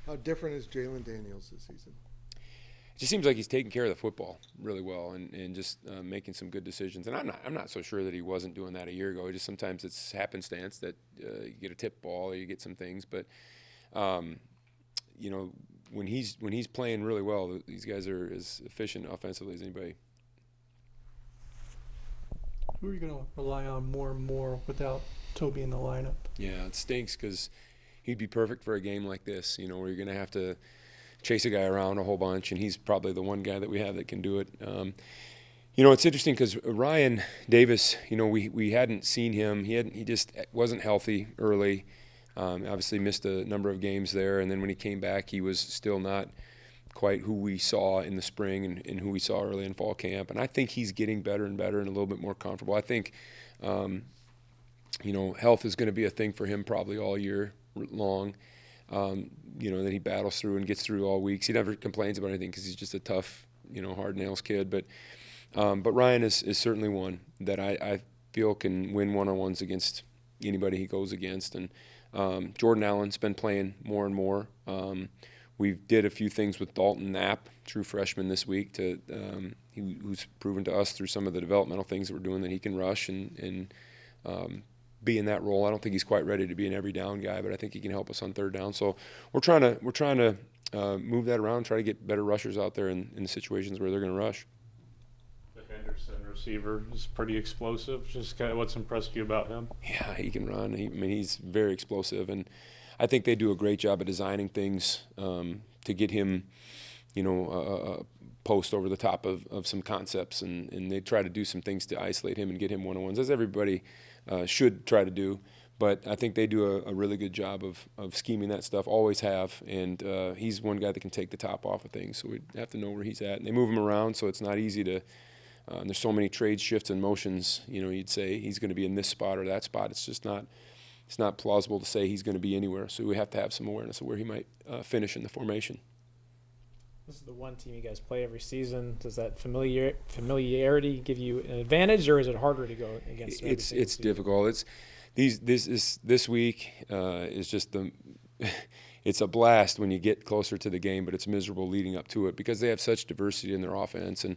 How different is Jalen Daniels this season? It just seems like he's taking care of the football really well and just making some good decisions. And I'm not so sure that he wasn't doing that a year ago. Just sometimes it's happenstance that you get a tip ball or you get some things. But um, when he's playing really well, these guys are as efficient offensively as anybody. Who are you going to rely on more and more without Toby in the lineup? Yeah, it stinks because he'd be perfect for a game like this. Where you're going to have to chase a guy around a whole bunch, and he's probably the one guy that we have that can do it. It's interesting because Ryan Davis, we hadn't seen him. He just wasn't healthy early. Obviously missed a number of games there, and then when he came back, he was still not quite who we saw in the spring and who we saw early in fall camp. And I think he's getting better and better and a little bit more comfortable. I think, health is going to be a thing for him probably all year long. That he battles through and gets through all weeks. He never complains about anything because he's just a tough, hard nails kid. But Ryan is certainly one that I feel can win one-on-ones against anybody he goes against. And Jordan Allen's been playing more and more. We did a few things with Dalton Knapp, true freshman this week, who's proven to us through some of the developmental things that we're doing that he can rush and be in that role. I don't think he's quite ready to be an every down guy, but I think he can help us on third down. So we're trying to move that around, try to get better rushers out there in the situations where they're going to rush. The Henderson receiver is pretty explosive. Just kind of what's impressed you about him? Yeah, he can run. He's very explosive, and I think they do a great job of designing things to get him, a post over the top of some concepts, and they try to do some things to isolate him and get him one-on-ones, as everybody should try to do. But I think they do a really good job of scheming that stuff, always have, and he's one guy that can take the top off of things, so we have to know where he's at. And they move him around, so it's not easy to and there's so many trades, shifts, and motions, you'd say he's going to be in this spot or that spot. It's just not plausible to say he's going to be anywhere, so we have to have some awareness of where he might finish in the formation. This is the one team you guys play every season. Does that familiarity give you an advantage, or is it harder to go against? It's difficult. This week is just it's a blast when you get closer to the game, but it's miserable leading up to it because they have such diversity in their offense. And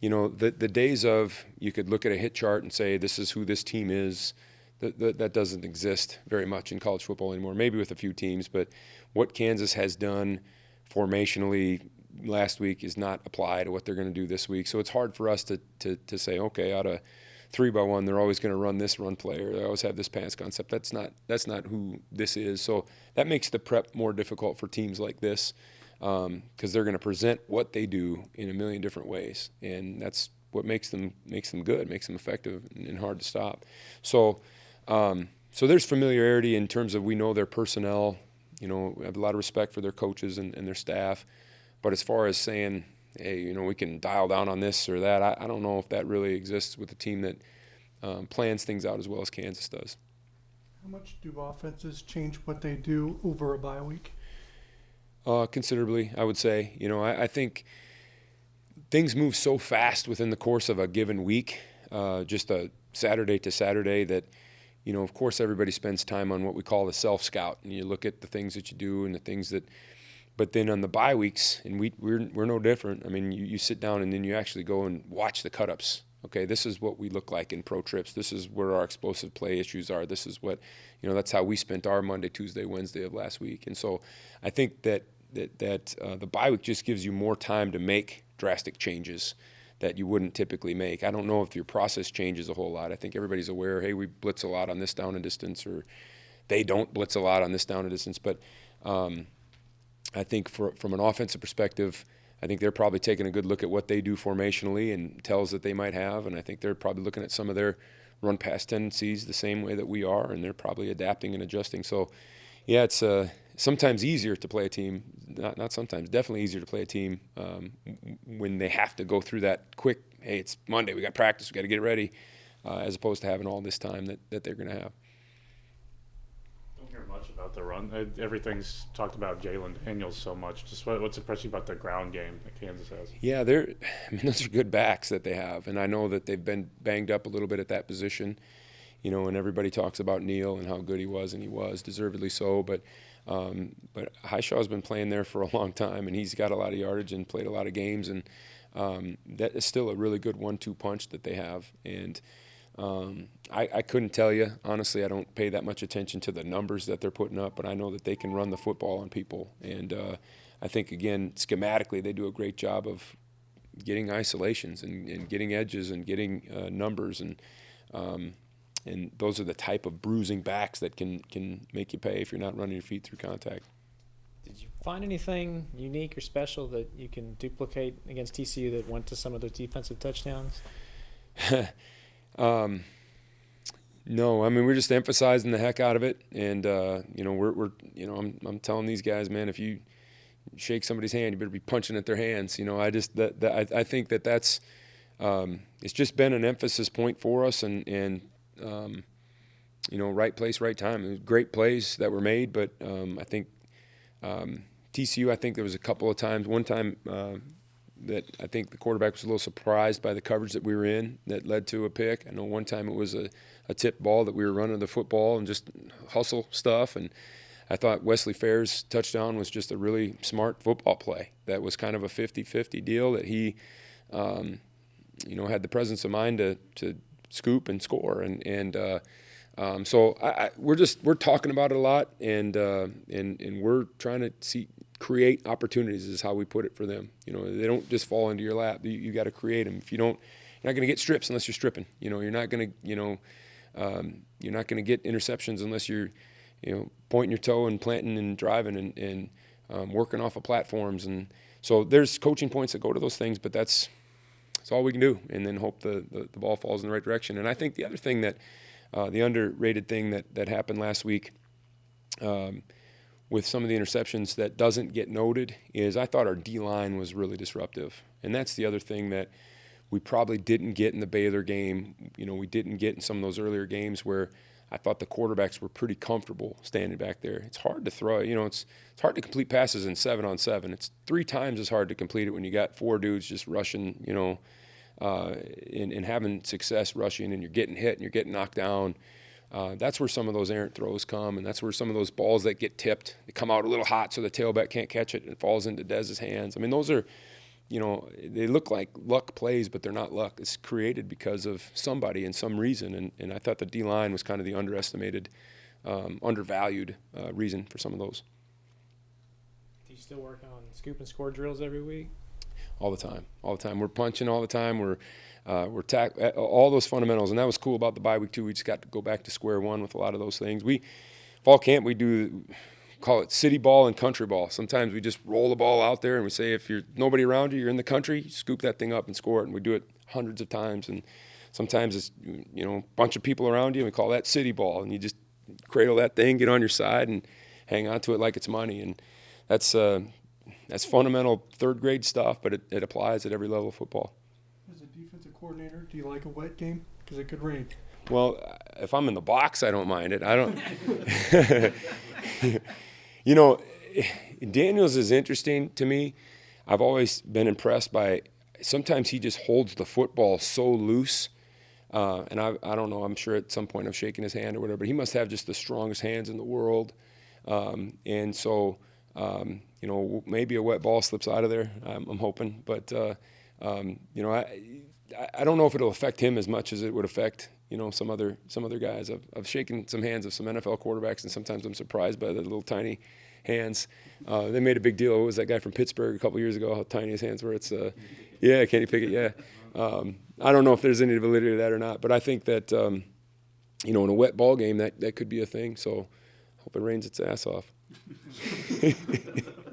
the days of you could look at a hit chart and say this is who this team is. That doesn't exist very much in college football anymore. Maybe with a few teams, but what Kansas has done formationally last week is not apply to what they're going to do this week. So it's hard for us to say, okay, out of 3-by-1, they're always going to run this run play, or they always have this pass concept. That's not who this is. So that makes the prep more difficult for teams like this because they're going to present what they do in a million different ways, and that's what makes them good, makes them effective and hard to stop. So there's familiarity in terms of we know their personnel. We have a lot of respect for their coaches and their staff. But as far as saying, hey, we can dial down on this or that, I don't know if that really exists with a team that plans things out as well as Kansas does. How much do offenses change what they do over a bye week? Considerably, I would say. I think things move so fast within the course of a given week, just a Saturday to Saturday, that of course, everybody spends time on what we call the self-scout, and you look at the things that you do and the things that. But then on the bye weeks, and we're no different. I mean, you sit down and then you actually go and watch the cut-ups. Okay, this is what we look like in pro trips. This is where our explosive play issues are. This is what, that's how we spent our Monday, Tuesday, Wednesday of last week. And so I think that the bye week just gives you more time to make drastic changes that you wouldn't typically make. I don't know if your process changes a whole lot. I think everybody's aware, hey, we blitz a lot on this down and distance, or they don't blitz a lot on this down and distance. But I think from an offensive perspective, I think they're probably taking a good look at what they do formationally and tells that they might have, and I think they're probably looking at some of their run-pass tendencies the same way that we are, and they're probably adapting and adjusting. So, yeah, it's sometimes easier to play a team, not sometimes, definitely easier to play a team when they have to go through that quick, hey, it's Monday, we got practice, we got to get ready, as opposed to having all this time that they're going to have. Don't hear much about the run. Everything's talked about Jalen Daniels so much. Just what's impressed you about the ground game that Kansas has? Yeah, those are good backs that they have, and I know that they've been banged up a little bit at that position, and everybody talks about Neal and how good he was, and he was, deservedly so, but But Highshaw's been playing there for a long time, and he's got a lot of yardage and played a lot of games, and that is still a really good 1-2 punch that they have. And I couldn't tell you, honestly. I don't pay that much attention to the numbers that they're putting up, but I know that they can run the football on people. And I think, again, schematically, they do a great job of getting isolations and getting edges and getting numbers. And those are the type of bruising backs that can make you pay if you're not running your feet through contact. Did you find anything unique or special that you can duplicate against TCU that went to some of those defensive touchdowns? No, I mean, we're just emphasizing the heck out of it, and I'm telling these guys, man, if you shake somebody's hand, you better be punching at their hands. I think that's it's just been an emphasis point for us, and right place, right time. Great plays that were made, but I think TCU. I think there was a couple of times. One time that I think the quarterback was a little surprised by the coverage that we were in that led to a pick. I know one time it was a tip ball that we were running the football and just hustle stuff. And I thought Wesley Fair's touchdown was just a really smart football play. That was kind of a 50-50 deal that he, had the presence of mind to scoop and score. So we're talking about it a lot, and we're trying to create opportunities is how we put it for them. They don't just fall into your lap. You got to create them. If you don't, you're not going to get strips unless you're stripping. You're not going to get interceptions unless you're, pointing your toe and planting and driving and working off of platforms. And so there's coaching points that go to those things, but that's all we can do, and then hope the ball falls in the right direction. And I think the other thing that the underrated thing that happened last week with some of the interceptions that doesn't get noted is I thought our D-line was really disruptive. And that's the other thing that we probably didn't get in the Baylor game. We didn't get in some of those earlier games where I thought the quarterbacks were pretty comfortable standing back there. It's hard to throw. It's hard to complete passes in 7-on-7. It's 3 times as hard to complete it when you got 4 dudes just rushing, and having success rushing, and you're getting hit and you're getting knocked down. That's where some of those errant throws come, and that's where some of those balls that get tipped, they come out a little hot so the tailback can't catch it and it falls into Dez's hands. I mean, those are, they look like luck plays, but they're not luck. It's created because of somebody and some reason, and I thought the D-line was kind of the underestimated, undervalued reason for some of those. Do you still work on scoop and score drills every week? All the time. We're punching all the time. We're all those fundamentals, and that was cool about the bye week too. We just got to go back to square one with a lot of those things. Fall camp, we call it city ball and country ball. Sometimes we just roll the ball out there and we say, if you're nobody around you, you're in the country, you scoop that thing up and score it. And we do it hundreds of times. And sometimes it's, a bunch of people around you, and we call that city ball. And you just cradle that thing, get on your side, and hang on to it like it's money. And that's fundamental third grade stuff, but it applies at every level of football. As a defensive coordinator, do you like a wet game? Because it could rain. Well, if I'm in the box, I don't mind it. I don't. Daniels is interesting to me. I've always been impressed by. Sometimes he just holds the football so loose, and I don't know. I'm sure at some point I've shaken his hand or whatever. But he must have just the strongest hands in the world, and so. Maybe a wet ball slips out of there. I'm hoping, but I don't know if it'll affect him as much as it would affect some other guys. I've shaken some hands of some NFL quarterbacks, and sometimes I'm surprised by the little tiny hands. They made a big deal. What was that guy from Pittsburgh a couple years ago? How tiny his hands were. It's yeah, Kenny Pickett. Yeah, I don't know if there's any validity to that or not, but I think that in a wet ball game that could be a thing. So hope it rains its ass off.